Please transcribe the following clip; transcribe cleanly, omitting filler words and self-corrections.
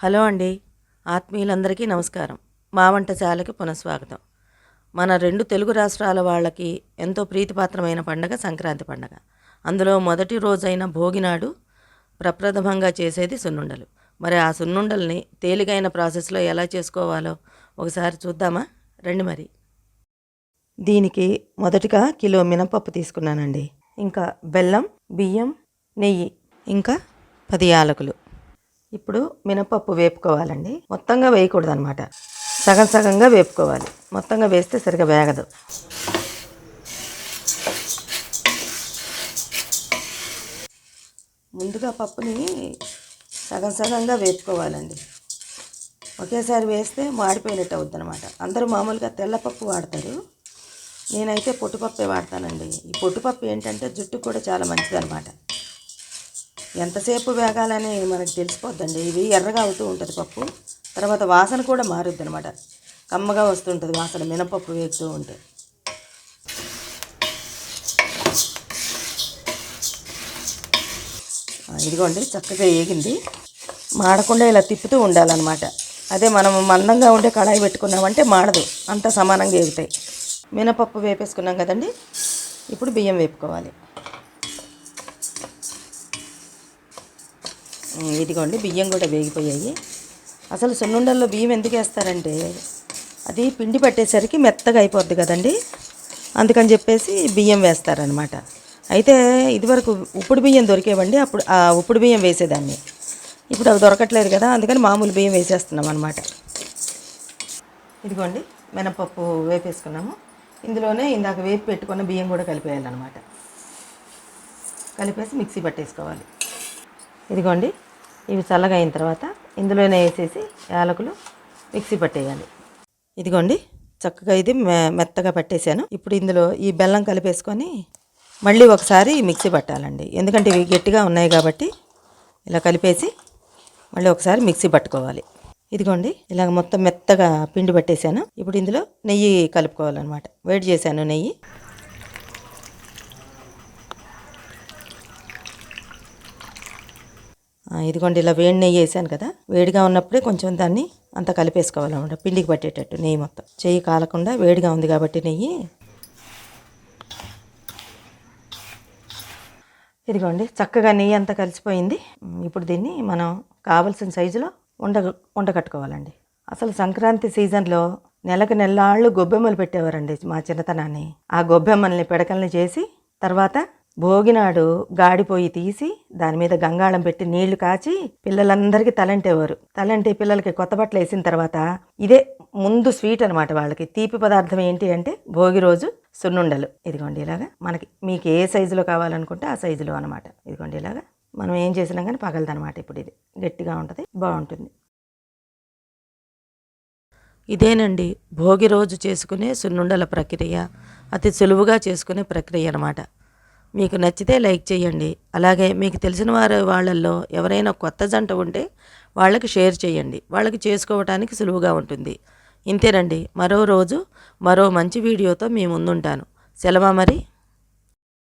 Hello అండి, ఆత్మీయులందరికీ నమస్కారం. మా వంటశాలకి పునఃస్వాగతం. మన రెండు తెలుగు రాష్ట్రాల వాళ్ళకి ఎంతో ప్రీతిపాత్రమైన పండగ సంక్రాంతి పండగ. అందులో మొదటి రోజైన భోగినాడు ప్రప్రథమంగా చేసేది సున్నుండలు. మరి ఆ సున్నుండల్ని తేలికైన ప్రాసెస్లో ఎలా చేసుకోవాలో ఒకసారి చూద్దామా రండి. మరి దీనికి మొదటిగా కిలో మినపప్పు తీసుకున్నానండి. ఇంకా బెల్లం, బియ్యం, నెయ్యి, ఇంకా 10 యాలకులు. ఇప్పుడు మినపప్పు వేపుకోవాలండి. మొత్తంగా వేయకూడదు అనమాట, సగం సగంగా వేపుకోవాలి. మొత్తంగా వేస్తే సరిగా వేగదు. ముందుగా పప్పుని సగం సగంగా వేపుకోవాలండి. ఒకేసారి వేస్తే మాడిపోయినట్టు అవుద్ది అనమాట. అందరూ మామూలుగా తెల్లపప్పు వాడతారు, నేనైతే పొట్టుపప్పే వాడతానండి. ఈ పొట్టుపప్పు ఏంటంటే జుట్టుకు కూడా చాలా మంచిదన్నమాట. ఎంతసేపు వేగాలని మనకు తెలిసిపోద్దండి. ఇది ఎర్రగా అవుతూ ఉంటుంది పప్పు, తర్వాత వాసన కూడా మారుద్ది అనమాట. కమ్మగా వస్తుంటుంది వాసన మినపప్పు వేగుతూ ఉంటే. ఇదిగోండి చక్కగా వేగింది. మాడకుండా ఇలా తిప్పుతూ ఉండాలన్నమాట. అదే మనం మందంగా ఉండే కడాయి పెట్టుకున్నామంటే మాడదు, అంతా సమానంగా వేగుతాయి. మినపప్పు వేపేసుకున్నాం కదండి, ఇప్పుడు బియ్యం వేపుకోవాలి. ఇదిగోండి బియ్యం కూడా వేగిపోయాయి. అసలు సున్నుండల్లో బియ్యం ఎందుకు వేస్తారంటే అది పిండి పట్టేసరికి మెత్తగా అయిపోద్ది కదండి, అందుకని చెప్పేసి బియ్యం వేస్తారనమాట. అయితే ఇదివరకు ఉప్పుడు బియ్యం దొరికేవండి, అప్పుడు ఆ ఉప్పుడు బియ్యం వేసేదాన్ని. ఇప్పుడు అవి దొరకట్లేదు కదా, అందుకని మామూలు బియ్యం వేసేస్తున్నాం అనమాట. ఇదిగోండి మినపప్పు వేపేసుకున్నాము. ఇందులోనే ఇందాక వేపి పెట్టుకున్న బియ్యం కూడా కలిపేయాలన్నమాట. కలిపేసి మిక్సీ పట్టేసుకోవాలి. ఇదిగోండి ఇవి చల్లగా అయిన తర్వాత ఇందులోనే వేసేసి యాలకులు మిక్సీ పట్టేయాలి. ఇదిగోండి చక్కగా ఇది మెత్తగా పట్టేశాను. ఇప్పుడు ఇందులో ఈ బెల్లం కలిపేసుకొని మళ్ళీ ఒకసారి మిక్సీ పట్టాలండి, ఎందుకంటే ఇవి గట్టిగా ఉన్నాయి కాబట్టి. ఇలా కలిపేసి మళ్ళీ ఒకసారి మిక్సీ పట్టుకోవాలి. ఇదిగోండి ఇలాగ మొత్తం మెత్తగా పిండి పట్టేశాను. ఇప్పుడు ఇందులో నెయ్యి కలుపుకోవాలన్నమాట. వేడి చేశాను నెయ్యి. ఇదిగోండి ఇలా వేడి నెయ్యి వేసాను కదా, వేడిగా ఉన్నప్పుడే కొంచెం దాన్ని అంతా కలిపేసుకోవాలన్నమాట, పిండికి పట్టేటట్టు నెయ్యి మొత్తం. చెయ్యి కాలకుండా వేడిగా ఉంది కాబట్టి నెయ్యి. ఇదిగోండి చక్కగా నెయ్యి అంతా కలిసిపోయింది. ఇప్పుడు దీన్ని మనం కావలసిన సైజులో ఉండకట్టుకోవాలండి. అసలు సంక్రాంతి సీజన్లో నెలకు నెల్లాళ్ళు గొబ్బెమ్మలు పెట్టేవారండి మా చిన్నతనాన్ని. ఆ గొబ్బెమ్మల్ని పిడకల్ని చేసి తర్వాత భోగినాడు గాడిపోయి తీసి దాని మీద గంగాళం పెట్టి నీళ్లు కాచి పిల్లలందరికీ తలంటేవారు. తలంటి పిల్లలకి కొత్త బట్టలు వేసిన తర్వాత ఇదే ముందు స్వీట్ అనమాట. వాళ్ళకి తీపి పదార్థం ఏంటి అంటే భోగి రోజు సున్నుండలు. ఇదిగోండి ఇలాగా మనకి మీకు ఏ సైజులో కావాలనుకుంటే ఆ సైజులో అనమాట. ఇదిగోండి ఇలాగా మనం ఏం చేసినా కానీ పగలదనమాట. ఇప్పుడు ఇది గట్టిగా ఉంటుంది, బాగుంటుంది. ఇదేనండి భోగి రోజు చేసుకునే సున్నుండల ప్రక్రియ. అతి సులువుగా చేసుకునే ప్రక్రియ అనమాట. మీకు నచ్చితే లైక్ చేయండి. అలాగే మీకు తెలిసిన వాళ్ళల్లో ఎవరైనా కొత్త జంట ఉంటే వాళ్ళకి షేర్ చేయండి, వాళ్ళకి చేసుకోవటానికి సులువుగా ఉంటుంది. ఇంతేనండి, మరో రోజు మరో మంచి వీడియోతో మీ ముందుంటాను. సెలవా మరి.